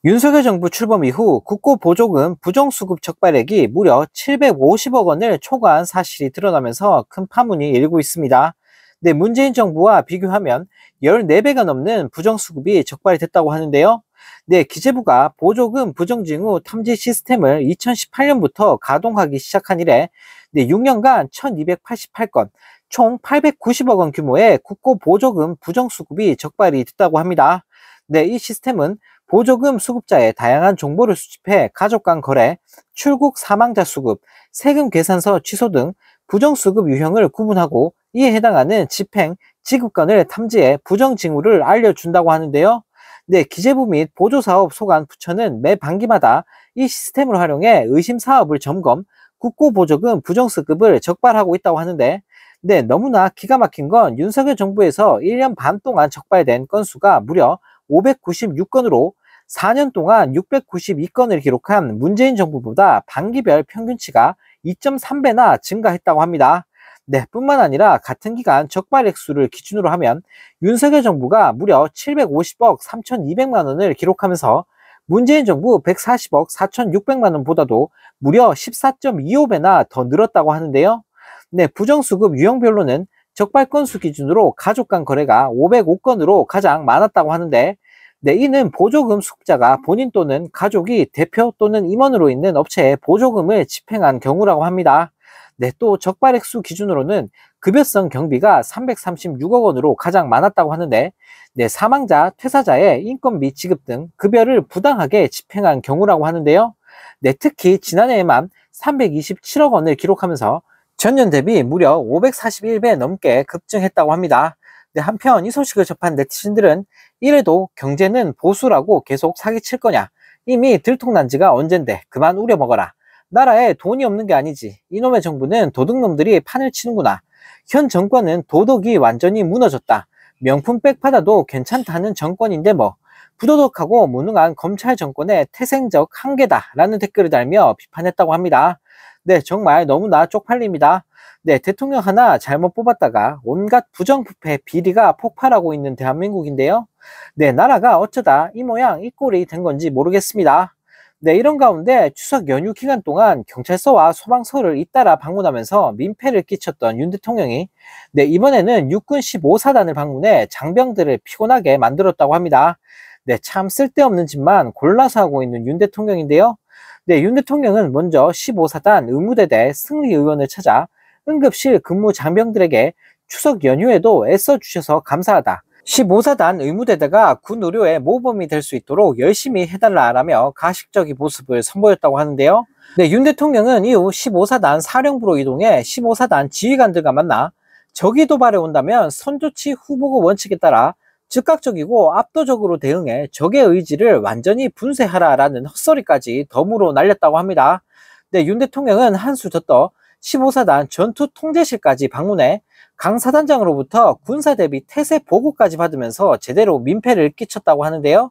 윤석열 정부 출범 이후 국고보조금 부정수급 적발액이 무려 750억 원을 초과한 사실이 드러나면서 큰 파문이 일고 있습니다. 네, 문재인 정부와 비교하면 14배가 넘는 부정수급이 적발됐다고 하는데요. 네, 기재부가 보조금 부정징후 탐지 시스템을 2018년부터 가동하기 시작한 이래 6년간 1288건, 총 890억 원 규모의 국고보조금 부정수급이 적발이 됐다고 합니다. 네, 이 시스템은 보조금 수급자의 다양한 정보를 수집해 가족 간 거래, 출국 사망자 수급, 세금 계산서 취소 등 부정수급 유형을 구분하고 이에 해당하는 집행, 지급건을 탐지해 부정징후를 알려준다고 하는데요. 네, 기재부 및 보조사업 소관 부처는 매 반기마다 이 시스템을 활용해 의심사업을 점검, 국고보조금 부정수급을 적발하고 있다고 하는데, 네, 너무나 기가 막힌 건 윤석열 정부에서 1년 반 동안 적발된 건수가 무려 596건으로 4년 동안 692건을 기록한 문재인 정부보다 반기별 평균치가 2.3배나 증가했다고 합니다. 네, 뿐만 아니라 같은 기간 적발 액수를 기준으로 하면 윤석열 정부가 무려 750억 3,200만 원을 기록하면서 문재인 정부 140억 4,600만 원보다도 무려 14.25배나 더 늘었다고 하는데요. 네, 부정수급 유형별로는 적발 건수 기준으로 가족 간 거래가 505건으로 가장 많았다고 하는데, 네, 이는 보조금 수급자가 본인 또는 가족이 대표 또는 임원으로 있는 업체에 보조금을 집행한 경우라고 합니다. 네, 또 적발 액수 기준으로는 급여성 경비가 336억 원으로 가장 많았다고 하는데, 네, 사망자, 퇴사자의 인건비 지급 등 급여를 부당하게 집행한 경우라고 하는데요. 네, 특히 지난해에만 327억 원을 기록하면서 전년 대비 무려 541배 넘게 급증했다고 합니다. 네, 한편 이 소식을 접한 네티즌들은 이래도 경제는 보수라고 계속 사기칠 거냐? 이미 들통난 지가 언젠데 그만 우려먹어라. 나라에 돈이 없는 게 아니지. 이놈의 정부는 도둑놈들이 판을 치는구나. 현 정권은 도덕이 완전히 무너졌다. 명품백 받아도 괜찮다는 정권인데 뭐. 부도덕하고 무능한 검찰 정권의 태생적 한계다. 라는 댓글을 달며 비판했다고 합니다. 네, 정말 너무나 쪽팔립니다. 네, 대통령 하나 잘못 뽑았다가 온갖 부정부패 비리가 폭발하고 있는 대한민국인데요. 네, 나라가 어쩌다 이 모양 이 꼴이 된 건지 모르겠습니다. 네, 이런 가운데 추석 연휴 기간 동안 경찰서와 소방서를 잇따라 방문하면서 민폐를 끼쳤던 윤 대통령이 네, 이번에는 육군 15사단을 방문해 장병들을 피곤하게 만들었다고 합니다. 네, 참 쓸데없는 짓만 골라서 하고 있는 윤 대통령인데요. 네, 윤 대통령은 먼저 15사단 의무대대 승리 의원을 찾아 응급실 근무 장병들에게 추석 연휴에도 애써주셔서 감사하다. 15사단 의무대대가 군 의료의 모범이 될 수 있도록 열심히 해달라라며 가식적인 모습을 선보였다고 하는데요. 네, 윤 대통령은 이후 15사단 사령부로 이동해 15사단 지휘관들과 만나 적이 도발해 온다면 선조치 후보고 원칙에 따라 즉각적이고 압도적으로 대응해 적의 의지를 완전히 분쇄하라라는 헛소리까지 덤으로 날렸다고 합니다. 네, 윤 대통령은 한수 더 떠 15사단 전투 통제실까지 방문해 강 사단장으로부터 군사 대비 태세 보고까지 받으면서 제대로 민폐를 끼쳤다고 하는데요.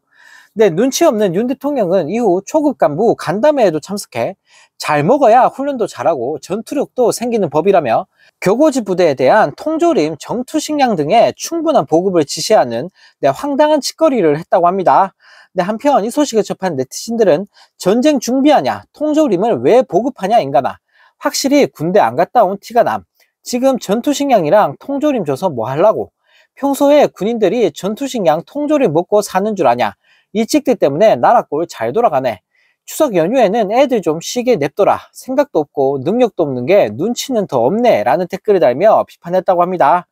네, 눈치 없는 윤 대통령은 이후 초급 간부 간담회에도 참석해 잘 먹어야 훈련도 잘하고 전투력도 생기는 법이라며 교고지 부대에 대한 통조림, 정투식량 등의 충분한 보급을 지시하는 네, 황당한 짓거리를 했다고 합니다. 네, 한편 이 소식을 접한 네티즌들은 전쟁 준비하냐, 통조림을 왜 보급하냐 인간아. 확실히 군대 안 갔다 온 티가 남. 지금 전투식량이랑 통조림 줘서 뭐 하려고. 평소에 군인들이 전투식량 통조림 먹고 사는 줄 아냐. 이 찍들 때문에 나라 꼴 잘 돌아가네. 추석 연휴에는 애들 좀 쉬게 냅둬라. 생각도 없고 능력도 없는 게 눈치는 더 없네. 라는 댓글을 달며 비판했다고 합니다.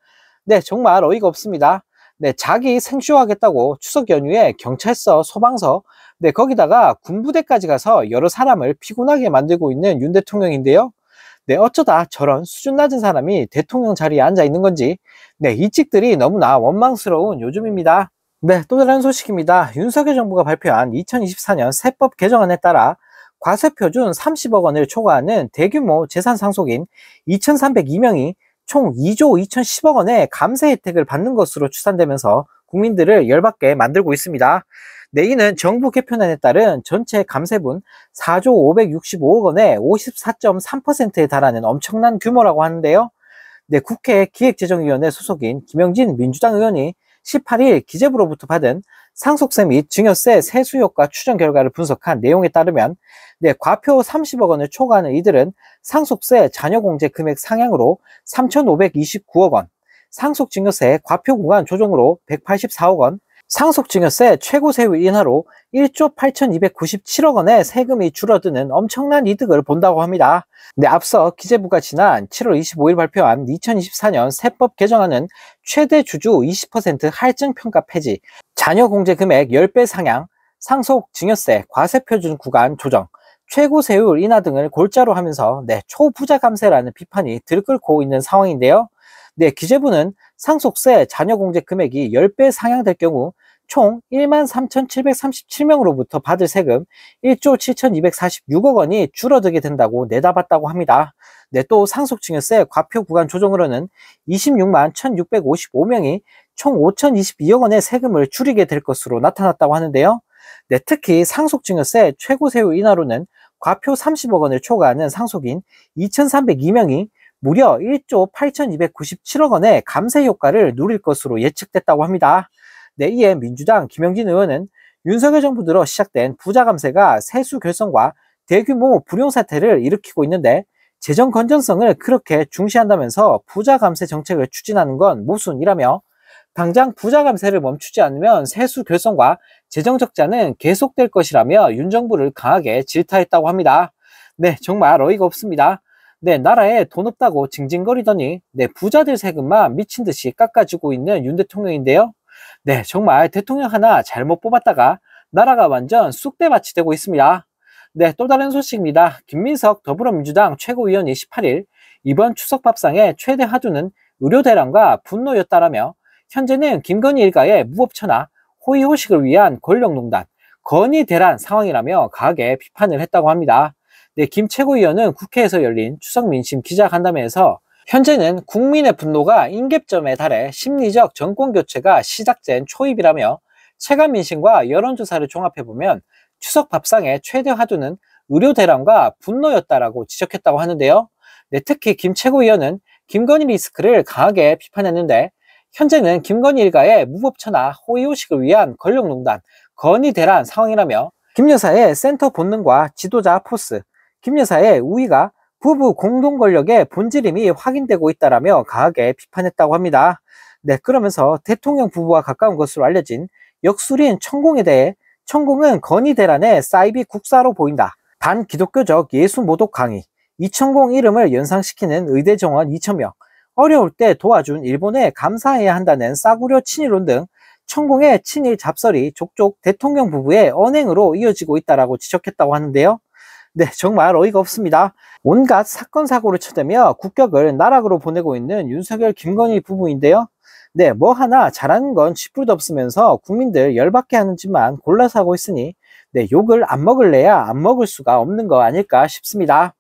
네, 정말 어이가 없습니다. 네, 자기 생쇼하겠다고 추석 연휴에 경찰서, 소방서, 네, 거기다가 군부대까지 가서 여러 사람을 피곤하게 만들고 있는 윤 대통령인데요. 네, 어쩌다 저런 수준 낮은 사람이 대통령 자리에 앉아 있는 건지, 네, 이 찍들이 너무나 원망스러운 요즘입니다. 네, 또 다른 소식입니다. 윤석열 정부가 발표한 2024년 세법 개정안에 따라 과세표준 30억 원을 초과하는 대규모 재산 상속인 2,302명이 총 2조 2,010억 원의 감세 혜택을 받는 것으로 추산되면서 국민들을 열받게 만들고 있습니다. 네, 이는 정부 개편안에 따른 전체 감세분 4조 565억 원의 54.3%에 달하는 엄청난 규모라고 하는데요. 네, 국회 기획재정위원회 소속인 김영진 민주당 의원이 18일 기재부로부터 받은 상속세 및 증여세 세수효과 추정 결과를 분석한 내용에 따르면 과표 30억 원을 초과하는 이들은 상속세 잔여공제 금액 상향으로 3,529억 원, 상속증여세 과표 구간 조정으로 184억 원, 상속증여세 최고세율 인하로 1조 8,297억 원의 세금이 줄어드는 엄청난 이득을 본다고 합니다. 앞서 기재부가 지난 7월 25일 발표한 2024년 세법 개정안은 최대 주주 20% 할증평가 폐지, 잔여공제 금액 10배 상향, 상속증여세 과세표준 구간 조정, 최고세율 인하 등을 골자로 하면서 초부자 감세라는 비판이 들끓고 있는 상황인데요. 기재부는 상속세 잔여공제 금액이 10배 상향될 경우 총 13,737명으로부터 받을 세금 1조 7,246억 원이 줄어들게 된다고 내다봤다고 합니다. 또 상속증여세 과표 구간 조정으로는 26만 1,655명이 총 5,022억 원의 세금을 줄이게 될 것으로 나타났다고 하는데요. 특히 상속증여세 최고세율 인하로는 과표 30억 원을 초과하는 상속인 2,302명이 무려 1조 8,297억 원의 감세 효과를 누릴 것으로 예측됐다고 합니다. 이에 민주당 김영진 의원은 윤석열 정부 들어 시작된 부자 감세가 세수 결손과 대규모 불용 사태를 일으키고 있는데 재정 건전성을 그렇게 중시한다면서 부자 감세 정책을 추진하는 건 모순이라며 당장 부자 감세를 멈추지 않으면 세수 결손과 재정 적자는 계속될 것이라며 윤 정부를 강하게 질타했다고 합니다. 정말 어이가 없습니다. 나라에 돈 없다고 징징거리더니 부자들 세금만 미친 듯이 깎아주고 있는 윤 대통령인데요. 정말 대통령 하나 잘못 뽑았다가 나라가 완전 쑥대밭이 되고 있습니다. 또 다른 소식입니다. 김민석 더불어민주당 최고위원이 18일 이번 추석 밥상의 최대 화두는 의료 대란과 분노였다라며 현재는 김건희 일가의 무법천하, 호의호식을 위한 권력농단, 건의 대란 상황이라며 강하게 비판을 했다고 합니다. 김 최고위원은 국회에서 열린 추석 민심 기자간담회에서 현재는 국민의 분노가 임계점에 달해 심리적 정권교체가 시작된 초입이라며 체감 민심과 여론조사를 종합해보면 추석 밥상의 최대 화두는 의료 대란과 분노였다라고 지적했다고 하는데요. 특히 김 최고위원은 김건희 리스크를 강하게 비판했는데 현재는 김건희 일가의 무법천하, 호의호식을 위한 권력농단, 건의 대란 상황이라며 김 여사의 센터 본능과 지도자 포스, 김 여사의 우위가 부부 공동 권력의 본질임이 확인되고 있다라며 강하게 비판했다고 합니다. 그러면서 대통령 부부와 가까운 것으로 알려진 역술인 천공에 대해 천공은 건의 대란의 사이비 국사로 보인다. 반기독교적 예수 모독 강의, 이천공 이름을 연상시키는 의대 정원 2,000명, 어려울 때 도와준 일본에 감사해야 한다는 싸구려 친일론 등 천공의 친일 잡설이 족족 대통령 부부의 언행으로 이어지고 있다라고 지적했다고 하는데요. 정말 어이가 없습니다. 온갖 사건 사고를 쳐대며 국격을 나락으로 보내고 있는 윤석열 김건희 부부인데요. 뭐 하나 잘하는 건 쥐뿔도 없으면서 국민들 열받게 하는 짓만 골라서 하고 있으니 욕을 안 먹을래야 안 먹을 수가 없는 거 아닐까 싶습니다.